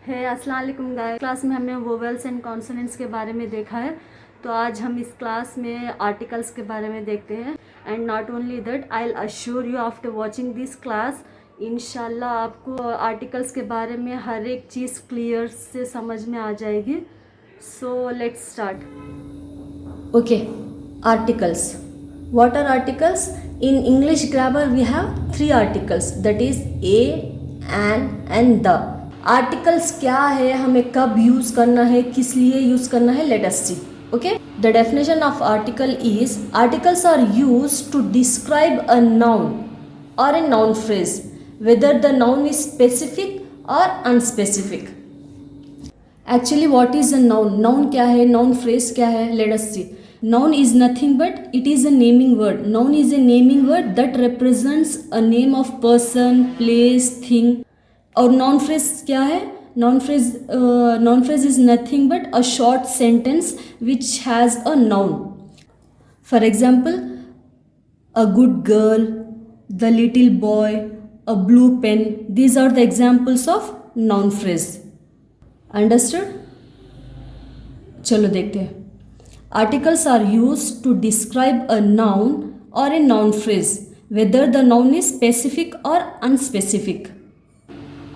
है अस्सलाम वालेकुम गाइस। क्लास में हमने वोवेल्स एंड कॉन्सोनेंट्स के बारे में देखा है, तो आज हम इस क्लास में आर्टिकल्स के बारे में देखते हैं। And not only that, I will assure you after watching this class इंशाल्लाह आपको आर्टिकल्स के बारे में हर एक चीज़ क्लियर से समझ में आ जाएगी। So let's start. Okay, articles. What are articles? In English grammar, we have three articles, that is a, an and the. Articles क्या है, हमें कब यूज करना है, किस लिए यूज करना है, let us see. Okay, the definition of article is articles are used to describe a noun or a noun phrase, whether the noun is specific or unspecific. Actually, what is a noun? Noun क्या है, noun phrase क्या है, let us see. Noun is nothing but it is a naming word. Noun is a naming word that represents a name of person, place, thing. और noun phrase क्या है? Noun phrase is nothing but a short sentence which has a noun. For example, a good girl, the little boy, a blue pen. These are the examples of noun phrase. Understood? चलो देखते हैं. Articles are used to describe a noun or a noun phrase, whether the noun is specific or unspecific.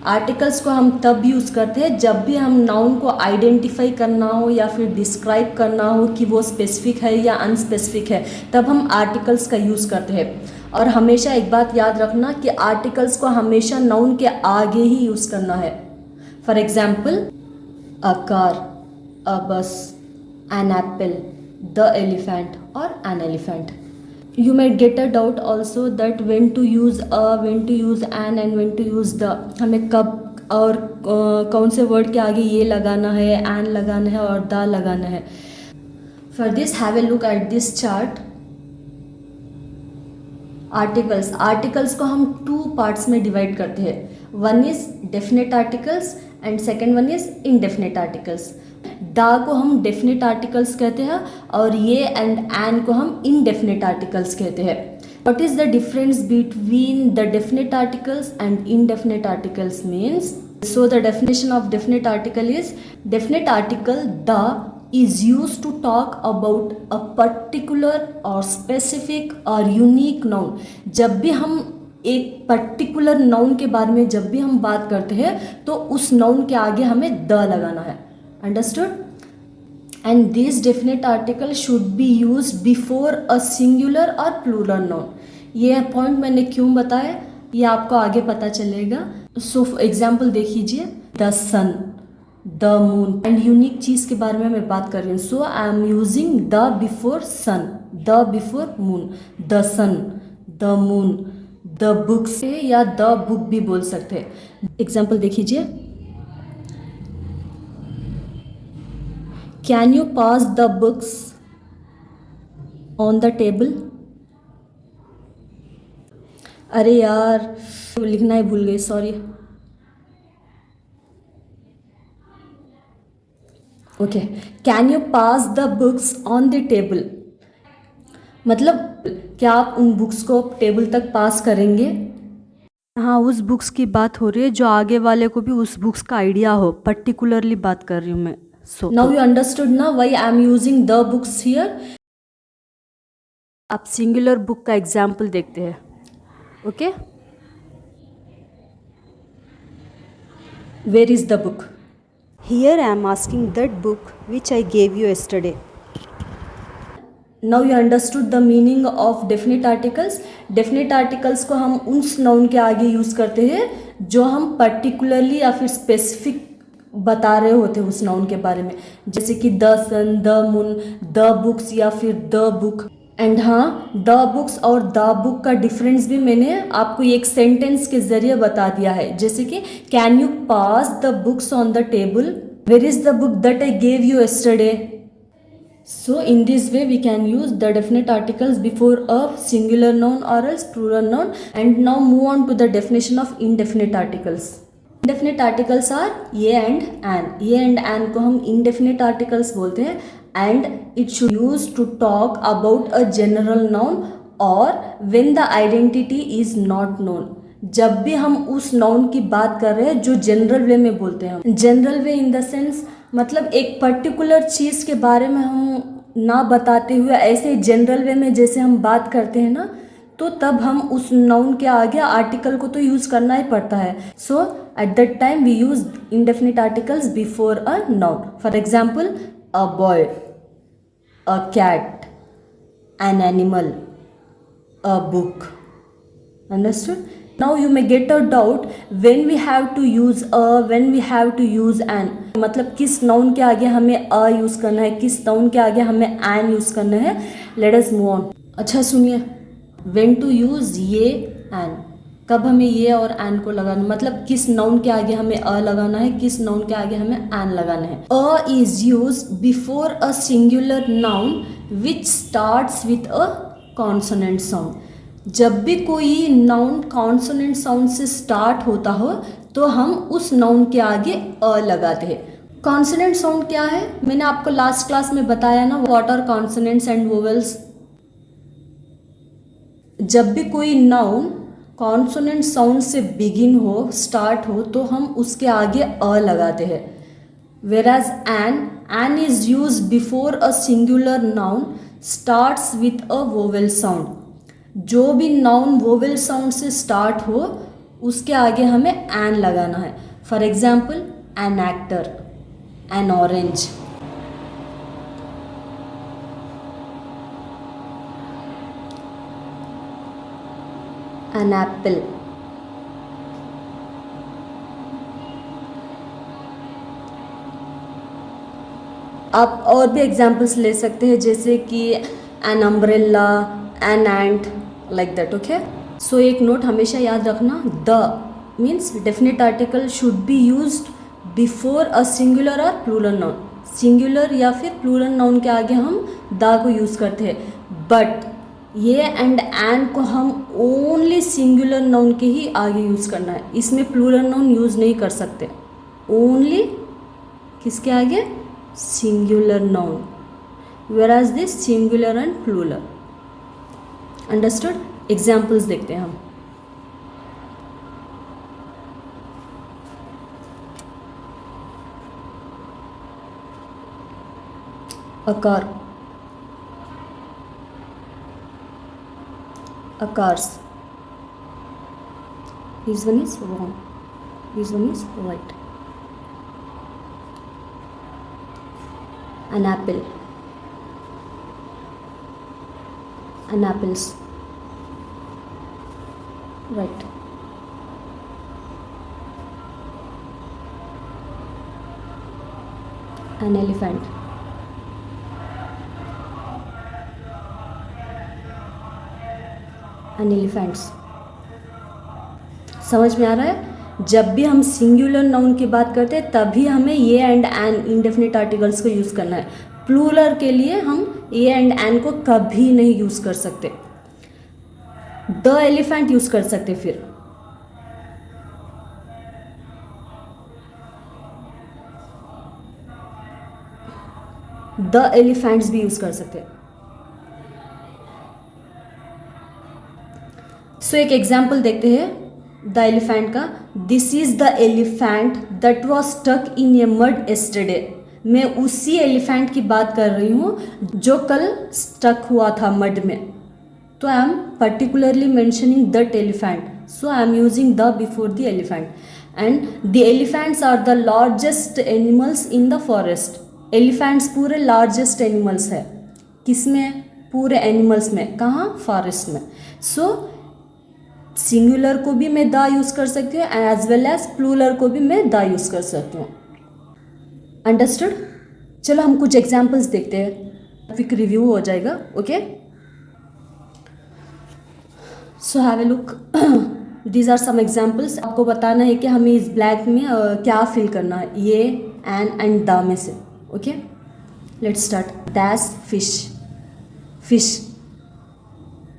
Articles को हम तब use करते हैं जब भी हम नाउन को आइडेंटिफाई करना हो या फिर डिस्क्राइब करना हो कि वो स्पेसिफिक है या अनस्पेसिफिक है, तब हम आर्टिकल्स का यूज़ करते हैं. और हमेशा एक बात याद रखना कि आर्टिकल्स को हमेशा नाउन के आगे ही यूज़ करना है. For example, a car, a bus, an apple, the elephant or an elephant. You might get a doubt also that when to use a, when to use an and when to use the. हमें कब और कौन से word के आगे ये लगाना है, an लगाना है और the लगाना है. For this, have a look at this chart. Articles को हम टू पार्ट्स में डिवाइड करते हैं. One is definite articles and second one is indefinite articles. दा को हम डेफिनेट आर्टिकल्स कहते हैं और ये एंड एन को हम इनडेफिनेट आर्टिकल्स कहते हैं. What is the difference between the definite articles and indefinite articles means? So the definition of definite article is, definite article the is used to talk about a particular or specific or unique noun. जब भी हम एक particular noun के बारे में जब भी हम बात करते हैं तो उस नाउन के आगे हमें द लगाना है. Understood? And this definite article should B use before a singular और प्लूरल नाउन. ये पॉइंट मैंने क्यों बताया ये आपको आगे पता चलेगा. सो एग्जाम्पल देख लीजिए, the sun, the moon. And unique चीज के बारे में मैं बात कर रही हूँ. So I am using the before sun, the before moon. The sun, the moon, the books या द बुक भी बोल सकते हैं. एग्जाम्पल देख लीजिए, can you pass the books on the table. अरे यार लिखना ही भूल गई, sorry. Okay, can you pass the books on the table. मतलब क्या आप उन बुक्स को टेबल तक पास करेंगे. हाँ, उस बुक्स की बात हो रही है जो आगे वाले को भी उस बुक्स का आइडिया हो. पर्टिकुलरली बात कर रही हूँ मैं. सो नाउ यू अंडरस्टूड ना why I am using the books here. आप सिंगुलर बुक का एग्जाम्पल देखते हैं. Okay, where is the book. here I am asking that book which I gave you yesterday. Now you understood the meaning of definite articles. Definite articles को हम उस noun के आगे use करते हैं जो हम पर्टिकुलरली या फिर स्पेसिफिक बता रहे होते हैं उस नाउन के बारे में, जैसे कि the sun, the moon, the books या फिर द बुक. एंड हाँ, द बुक्स और द बुक का डिफरेंस भी मैंने आपको एक सेंटेंस के जरिए बता दिया है. जैसे कि can you pass the books on the table, where is the book that I gave you yesterday. So in this way we can use the definite articles before a singular noun or else plural noun. And now move on to the definition of indefinite articles. Indefinite articles are ye and an. Ye and an को हम indefinite articles बोलते हैं and it should use to talk about a general noun or when the identity is not known. जब भी हम उस noun की बात कर रहे हैं जो जनरल वे में बोलते हैं। General way in the sense मतलब एक पर्टिकुलर चीज़ के बारे में हम ना बताते हुए ऐसे जनरल वे में जैसे हम बात करते हैं ना, तो तब हम उस नाउन के आगे आर्टिकल को तो यूज़ करना ही पड़ता है। So at that time we use indefinite articles before a noun. For example a boy, a cat, an animal, a book. Understood? Now you may get a doubt when we have to use a, when we have to use an. मतलब किस noun के आगे हमें a use करना है, किस noun के आगे हमें an यूज़ करना है। Let us move on. अच्छा सुनिए, when to use ये an, कब हमें ये और an को लगाना, मतलब किस नाउन के आगे हमें a लगाना है, किस नाउन के आगे हमें an लगाना है। a is used before a singular noun which starts with a consonant sound. जब भी कोई नाउन कॉन्सोनेंट साउंड से स्टार्ट होता हो तो हम उस नाउन के आगे अ लगाते हैं। कॉन्सोनेंट साउंड क्या है, मैंने आपको लास्ट क्लास में बताया ना, what are consonants and vowels. जब भी कोई नाउन कॉन्सोनेंट साउंड से बिगिन हो, स्टार्ट हो, तो हम उसके आगे अ लगाते हैं। whereas an is used before a singular noun starts with a vowel sound। जो भी नाउन वोवेल साउंड से स्टार्ट हो उसके आगे हमें एन लगाना है। For example an actor, an orange, an apple, आप और भी एग्जाम्पल्स ले सकते हैं जैसे कि an umbrella, an ant, like that. Okay, so एक नोट हमेशा याद रखना, the means definite article should be used before a singular और प्लूरल नाउन। सिंगुलर या फिर प्लूरल नाउन के आगे हम द को यूज़ करते हैं, बट ये एंड एन को हम ओनली सिंगुलर नाउन के ही आगे यूज़ करना है, इसमें प्लूरल नाउन यूज़ नहीं कर सकते। ओनली किसके आगे, singular noun, whereas this singular and plural। Understood? Examples देखते हैं हम। a car, a cars, this one is wrong, this one is right। an apple, an apples, right। an elephant, an elephants। समझ में आ रहा है? जब भी हम सिंगुलर नाउन की बात करते हैं तभी हमें ये एंड एन इंडेफिनिट आर्टिकल्स को यूज़ करना है। प्लूरल के लिए हम ये एंड एन को कभी नहीं यूज़ कर सकते। द एलिफेंट यूज़ कर सकते, फिर द एलिफेंट्स भी यूज़ कर सकते। सो एक एग्जाम्पल देखते हैं द एलिफेंट का। This is the elephant that was stuck in a mud yesterday. मैं उसी एलिफेंट की बात कर रही हूँ जो कल स्टक हुआ था मड में, तो I am particularly mentioning that elephant, so I am using the before the elephant. And the elephants are the largest animals in the forest. Elephants पूरे लार्जेस्ट एनिमल्स है, किसमें, पूरे एनिमल्स में, कहाँ, फॉरेस्ट में। सो सिंगुलर को भी मैं द यूज़ कर सकती हूँ एज वेल एज प्लूरल को भी मैं द यूज़ कर सकती हूँ। अंडरस्टूड? चलो हम कुछ एग्जाम्पल्स देखते हैं, क्विक रिव्यू हो जाएगा। Okay, so have a look, these are some examples. आपको बताना है कि हमें इस ब्लैंक में क्या फिल करना है, ये एंड द में से। Okay, let's start. Dash fish, fish,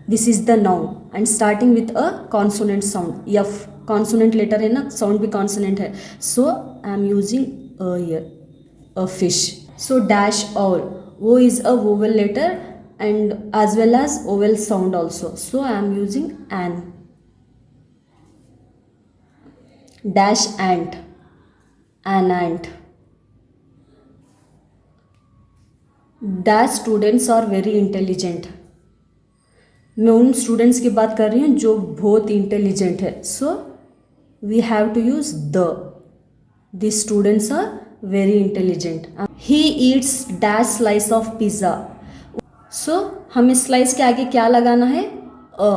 this is the noun and starting with a consonant sound, F consonant letter है ना, साउंड भी कॉन्सोनेंट है, so I am using a here, a fish। so dash all, o is a vowel letter and as well as vowel sound also, so I am using an। dash ant, an ant. Dash students are very intelligent. मैं उन students की बात कर रही हूँ जो बहुत intelligent है. So we have to use the. The students are very intelligent. He eats dash slice of pizza. So हमें स्लाइस के आगे क्या लगाना है? A,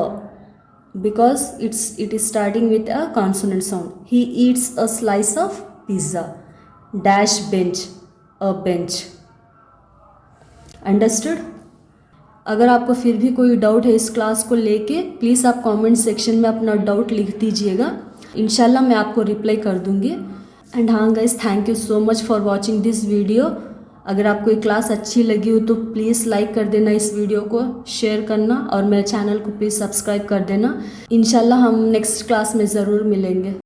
because it is starting with a consonant sound. He eats a slice of pizza. Dash bench, a bench. Understood? अगर आपको फिर भी कोई डाउट है इस क्लास को लेके, प्लीज़ आप कमेंट सेक्शन में अपना डाउट लिख दीजिएगा. इंशाल्लाह मैं आपको रिप्लाई कर दूँगी. एंड हाँ guys, thank you so much for watching this video. अगर आपको ये क्लास अच्छी लगी हो तो प्लीज़ लाइक कर देना इस वीडियो को, शेयर करना और मेरे चैनल को प्लीज़ सब्सक्राइब कर देना. इंशाल्लाह हम नेक्स्ट क्लास में ज़रूर मिलेंगे.